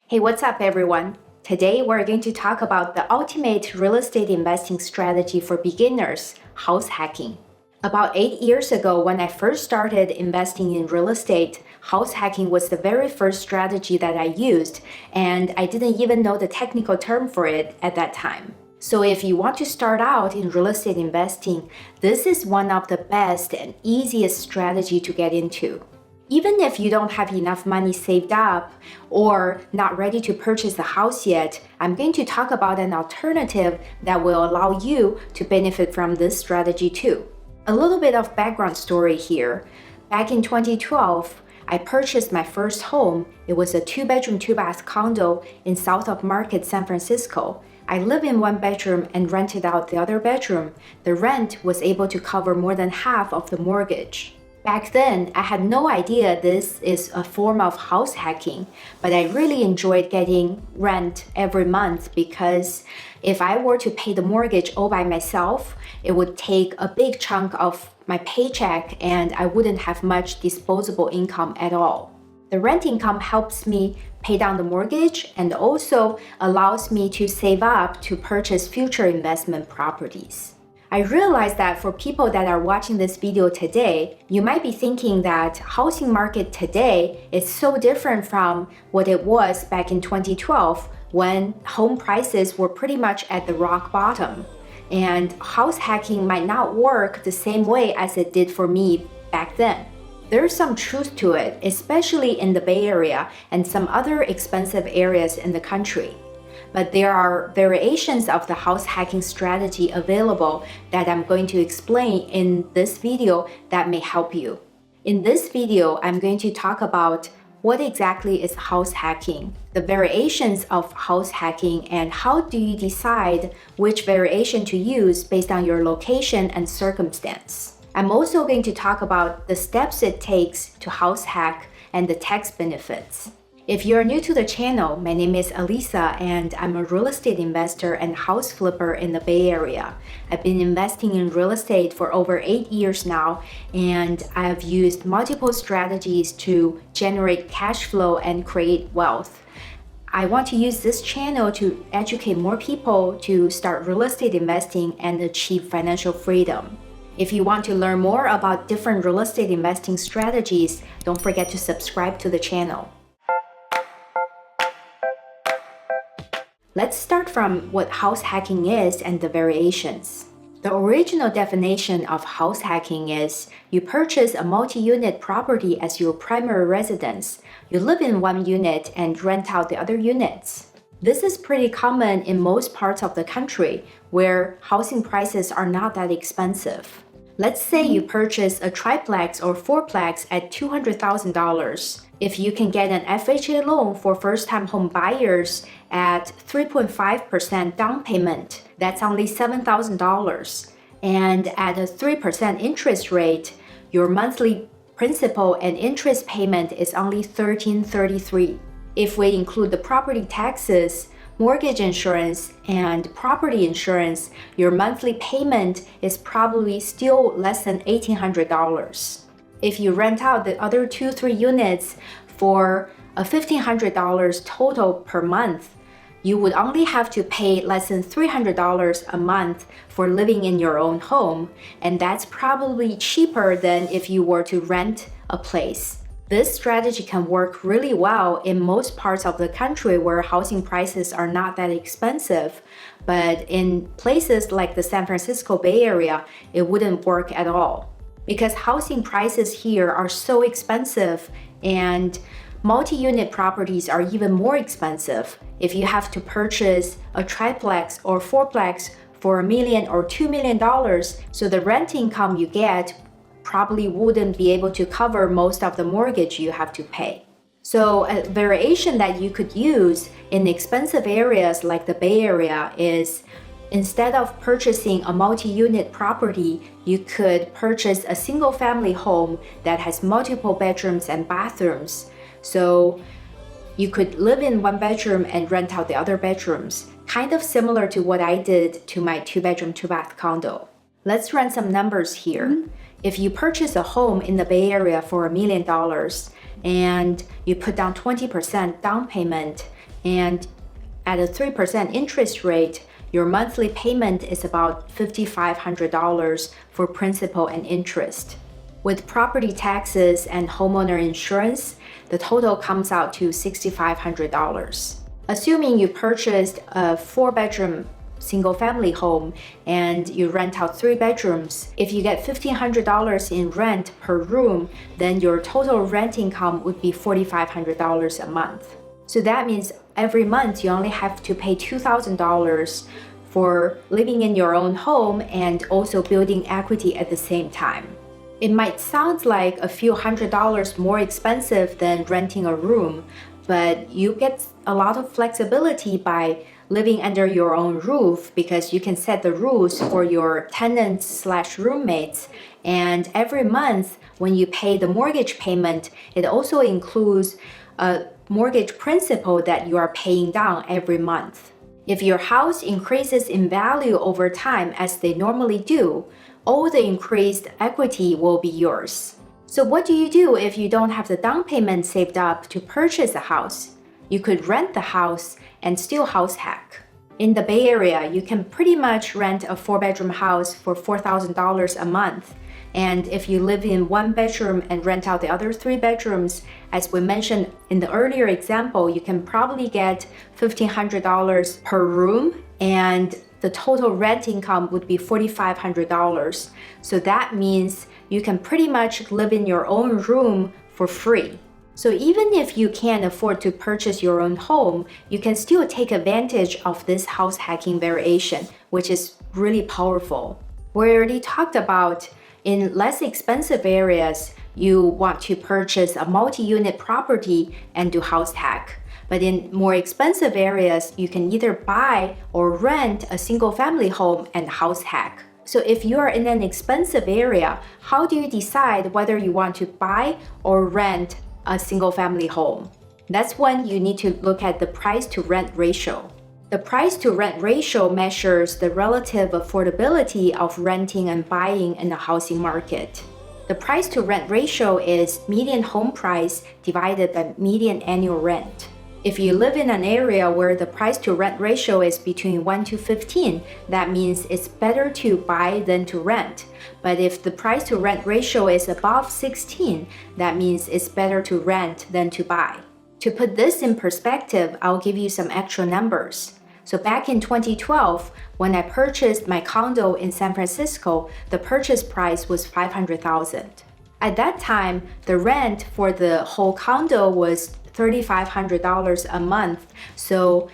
Hey, what's up, everyone? Today, we're going to talk about the ultimate real estate investing strategy for beginners, house hacking. About 8 years ago, when I first started investing in real estate, house hacking was the very first strategy that I used, and I didn't even know the technical term for it at that time. So if you want to start out in real estate investing, this is one of the best and easiest strategy to get into. Even if you don't have enough money saved up or not ready to purchase a house yet, I'm going to talk about an alternative that will allow you to benefit from this strategy too. A little bit of background story here. Back in 2012, I purchased my first home. It was a 2-bedroom, 2-bath condo in South of Market, San Francisco. I live in one bedroom and rented out the other bedroom. The rent was able to cover more than half of the mortgage. Back then, I had no idea this is a form of house hacking, but I really enjoyed getting rent every month because if I were to pay the mortgage all by myself, it would take a big chunk of my paycheck and I wouldn't have much disposable income at all. The rent income helps me pay down the mortgage and also allows me to save up to purchase future investment properties. I realize that for people that are watching this video today, you might be thinking that housing market today is so different from what it was back in 2012 when home prices were pretty much at the rock bottom. And house hacking might not work the same way as it did for me back then. There's some truth to it, especially in the Bay Area and some other expensive areas in the country. But there are variations of the house hacking strategy available that I'm going to explain in this video that may help you. In this video, I'm going to talk about what exactly is house hacking, the variations of house hacking, and how do you decide which variation to use based on your location and circumstance. I'm also going to talk about the steps it takes to house hack and the tax benefits. If you're new to the channel, my name is Alisa and I'm a real estate investor and house flipper in the Bay Area. I've been investing in real estate for over 8 years now and I've used multiple strategies to generate cash flow and create wealth. I want to use this channel to educate more people to start real estate investing and achieve financial freedom. If you want to learn more about different real estate investing strategies, don't forget to subscribe to the channel. Let's start from what house hacking is and the variations. The original definition of house hacking is you purchase a multi-unit property as your primary residence. You live in one unit and rent out the other units. This is pretty common in most parts of the country where housing prices are not that expensive. Let's say you purchase a triplex or fourplex at $200,000. If you can get an FHA loan for first-time home buyers at 3.5% down payment, that's only $7,000. And at a 3% interest rate, your monthly principal and interest payment is only $1,333. If we include the property taxes, mortgage insurance, and property insurance, your monthly payment is probably still less than $1,800. If you rent out the other 2-3 units for $1,500 total per month, you would only have to pay less than $300 a month for living in your own home, and that's probably cheaper than if you were to rent a place. This strategy can work really well in most parts of the country where housing prices are not that expensive, but in places like the San Francisco Bay Area, it wouldn't work at all. Because housing prices here are so expensive and multi-unit properties are even more expensive. If you have to purchase a triplex or fourplex for $1 million or $2 million, so the rent income you get probably wouldn't be able to cover most of the mortgage you have to pay. So a variation that you could use in expensive areas like the Bay Area is instead of purchasing a multi-unit property, you could purchase a single-family home that has multiple bedrooms and bathrooms. So you could live in one bedroom and rent out the other bedrooms, kind of similar to what I did to my 2-bedroom, 2-bath condo. Let's run some numbers here. If you purchase a home in the Bay Area for $1 million and you put down 20% down payment, and at a 3% interest rate, your monthly payment is about $5,500 for principal and interest. With property taxes and homeowner insurance, the total comes out to $6,500. Assuming you purchased a 4-bedroom single-family home and you rent out 3 bedrooms, if you get $1,500 in rent per room, then your total rent income would be $4,500 a month. So that means every month you only have to pay $2,000 for living in your own home and also building equity at the same time. It might sound like a few $100s more expensive than renting a room, but you get a lot of flexibility by living under your own roof because you can set the rules for your tenants/roommates. And every month when you pay the mortgage payment, it also includes a mortgage principal that you are paying down every month. If your house increases in value over time as they normally do, all the increased equity will be yours. So what do you do if you don't have the down payment saved up to purchase a house? You could rent the house and still house hack. In the Bay Area, you can pretty much rent a 4-bedroom house for $4,000 a month. And if you live in 1 bedroom and rent out the other 3 bedrooms, as we mentioned in the earlier example, you can probably get $1,500 per room, and the total rent income would be $4,500. So that means you can pretty much live in your own room for free. So even if you can't afford to purchase your own home, you can still take advantage of this house hacking variation, which is really powerful. We already talked about in less expensive areas, you want to purchase a multi-unit property and do house hack. But in more expensive areas, you can either buy or rent a single-family home and house hack. So if you are in an expensive area, how do you decide whether you want to buy or rent a single-family home? That's when you need to look at the price-to-rent ratio. The price-to-rent ratio measures the relative affordability of renting and buying in the housing market. The price-to-rent ratio is median home price divided by median annual rent. If you live in an area where the price-to-rent ratio is between 1 to 15, that means it's better to buy than to rent. But if the price-to-rent ratio is above 16, that means it's better to rent than to buy. To put this in perspective, I'll give you some actual numbers. So back in 2012, when I purchased my condo in San Francisco, the purchase price was $500,000. At that time, the rent for the whole condo was $3,500 a month. So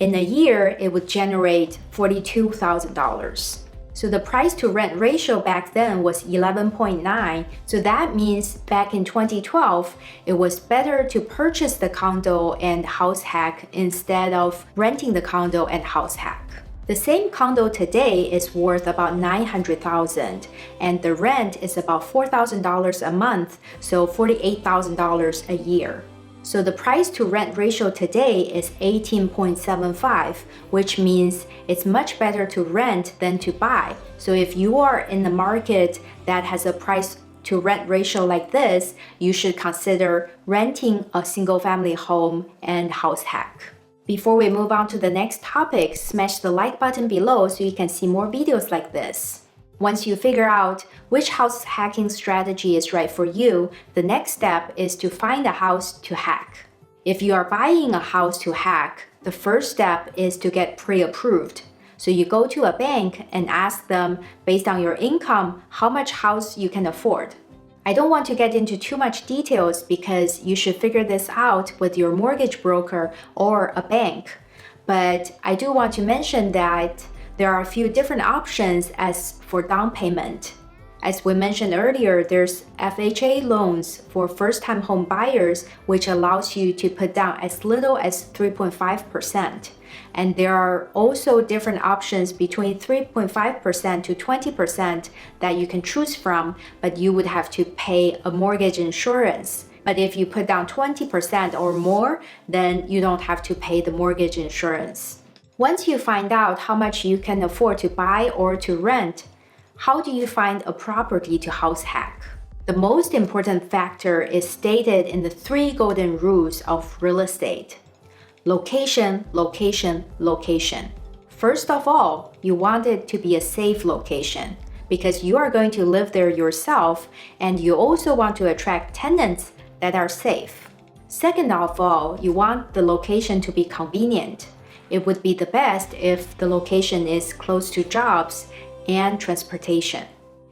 in a year, it would generate $42,000. So the price to rent ratio back then was 11.9. So that means back in 2012, it was better to purchase the condo and house hack instead of renting the condo and house hack. The same condo today is worth about $900,000 and the rent is about $4,000 a month, so $48,000 a year. So the price to rent ratio today is 18.75, which means it's much better to rent than to buy. So if you are in the market that has a price to rent ratio like this, you should consider renting a single family home and house hack. Before we move on to the next topic, smash the like button below so you can see more videos like this. Once you figure out which house hacking strategy is right for you, the next step is to find a house to hack. If you are buying a house to hack, the first step is to get pre-approved. So you go to a bank and ask them, based on your income, how much house you can afford. I don't want to get into too much details because you should figure this out with your mortgage broker or a bank. But I do want to mention that there are a few different options as for down payment. As we mentioned earlier, there's FHA loans for first-time home buyers, which allows you to put down as little as 3.5%. And there are also different options between 3.5% to 20% that you can choose from, but you would have to pay a mortgage insurance. But if you put down 20% or more, then you don't have to pay the mortgage insurance. Once you find out how much you can afford to buy or to rent, how do you find a property to house hack? The most important factor is stated in the 3 golden rules of real estate. Location, location, location. First of all, you want it to be a safe location because you are going to live there yourself, and you also want to attract tenants that are safe. Second of all, you want the location to be convenient. It would be the best if the location is close to jobs and transportation.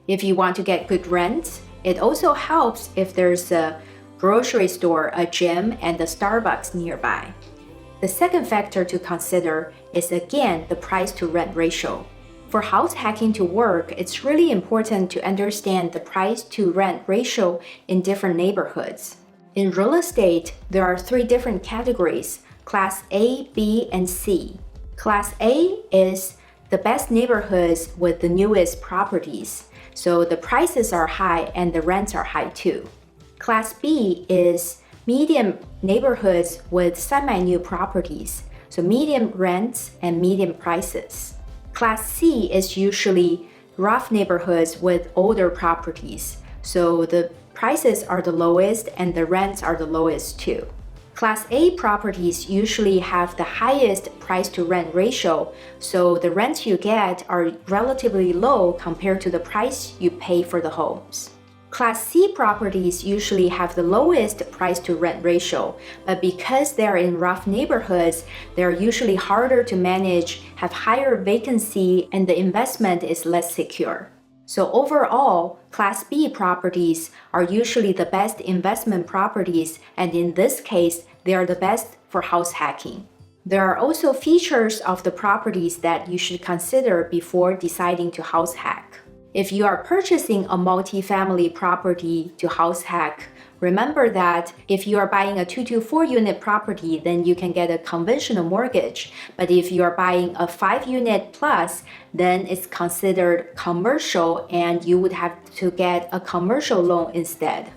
If you want to get good rent, it also helps if there's a grocery store, a gym, and a Starbucks nearby. The second factor to consider is again the price to rent ratio. For house hacking to work, it's really important to understand the price to rent ratio in different neighborhoods. In real estate, there are 3 different categories: Class A, B, and C. Class A is the best neighborhoods with the newest properties, so the prices are high and the rents are high too. Class B is medium neighborhoods with semi-new properties, so medium rents and medium prices. Class C is usually rough neighborhoods with older properties, so the prices are the lowest and the rents are the lowest too. Class A properties usually have the highest price to rent ratio, so the rents you get are relatively low compared to the price you pay for the homes. Class C properties usually have the lowest price to rent ratio, but because they're in rough neighborhoods, they're usually harder to manage, have higher vacancy, and the investment is less secure. So overall, Class B properties are usually the best investment properties, and in this case, they are the best for house hacking. There are also features of the properties that you should consider before deciding to house hack. If you are purchasing a multi-family property to house hack, remember that if you are buying a 2 to 4 unit property, then you can get a conventional mortgage. But if you are buying a 5 unit plus, then it's considered commercial and you would have to get a commercial loan instead.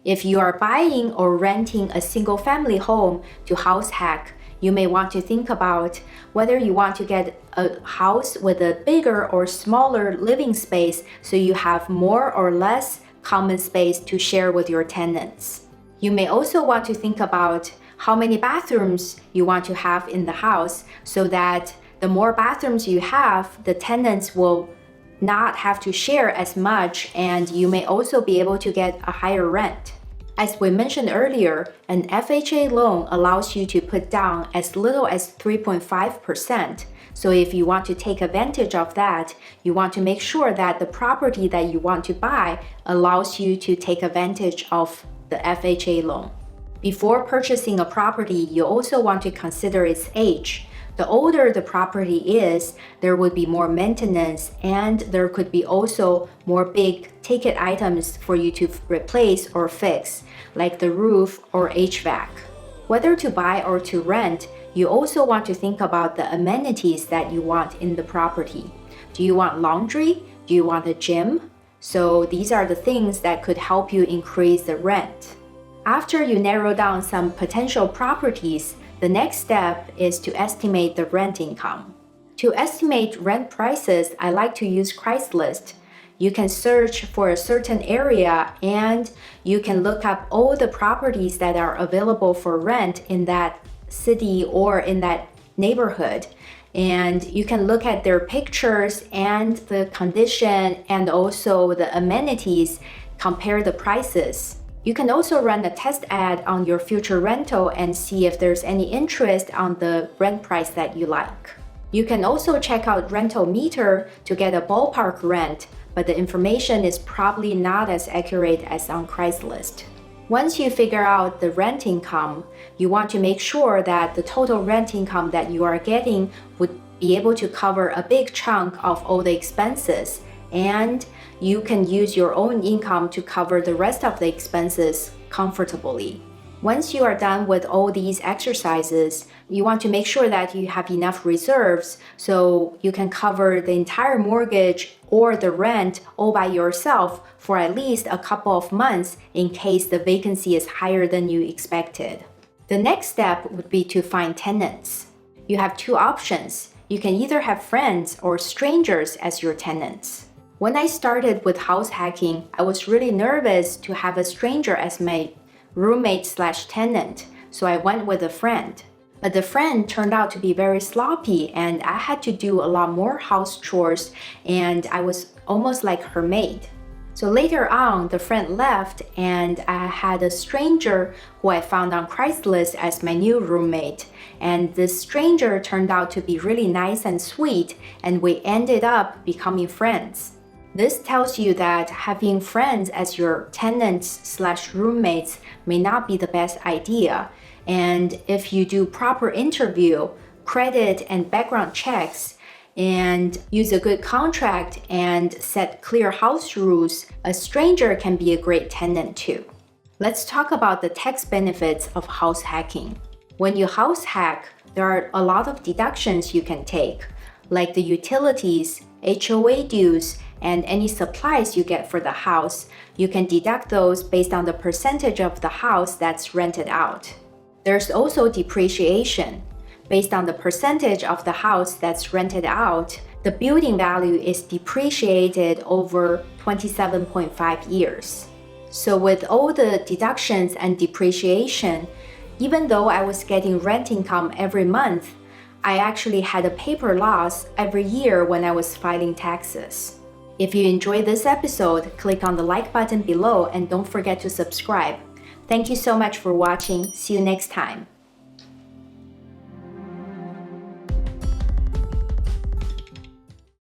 If you are buying or renting a single family home to house hack, you may want to think about whether you want to get a house with a bigger or smaller living space so you have more or less common space to share with your tenants. You may also want to think about how many bathrooms you want to have in the house so that the more bathrooms you have, the tenants will not have to share as much, and you may also be able to get a higher rent. As we mentioned earlier, an FHA loan allows you to put down as little as 3.5%. So if you want to take advantage of that, you want to make sure that the property that you want to buy allows you to take advantage of the FHA loan. Before purchasing a property, you also want to consider its age. The older the property is, there would be more maintenance, and there could be also more big ticket items for you to replace or fix, like the roof or HVAC. Whether to buy or to rent, you also want to think about the amenities that you want in the property. Do you want laundry? Do you want a gym? So these are the things that could help you increase the rent. After you narrow down some potential properties, the next step is to estimate the rent income. To estimate rent prices, I like to use Craigslist. You can search for a certain area and you can look up all the properties that are available for rent in that city or in that neighborhood. And you can look at their pictures and the condition and also the amenities, compare the prices. You can also run a test ad on your future rental and see if there's any interest on the rent price that you like. You can also check out Rental Meter to get a ballpark rent, but the information is probably not as accurate as on Craigslist. Once you figure out the rent income, you want to make sure that the total rent income that you are getting would be able to cover a big chunk of all the expenses, and you can use your own income to cover the rest of the expenses comfortably. Once you are done with all these exercises, you want to make sure that you have enough reserves so you can cover the entire mortgage or the rent all by yourself for at least a couple of months in case the vacancy is higher than you expected. The next step would be to find tenants. You have 2 options. You can either have friends or strangers as your tenants. When I started with house hacking, I was really nervous to have a stranger as my roommate/tenant, so I went with a friend. But the friend turned out to be very sloppy, and I had to do a lot more house chores, and I was almost like her maid. So later on, the friend left, and I had a stranger who I found on Craigslist as my new roommate. And this stranger turned out to be really nice and sweet, and we ended up becoming friends. This tells you that having friends as your tenants/roommates may not be the best idea. And if you do proper interview, credit and background checks, and use a good contract and set clear house rules, a stranger can be a great tenant too. Let's talk about the tax benefits of house hacking. When you house hack, there are a lot of deductions you can take, like the utilities, HOA dues, and any supplies you get for the house. You can deduct those based on the percentage of the house that's rented out. There's also depreciation. Based on the percentage of the house that's rented out, the building value is depreciated over 27.5 years. So with all the deductions and depreciation, even though I was getting rent income every month, I actually had a paper loss every year when I was filing taxes. If you enjoyed this episode, click on the like button below and don't forget to subscribe. Thank you so much for watching. See you next time.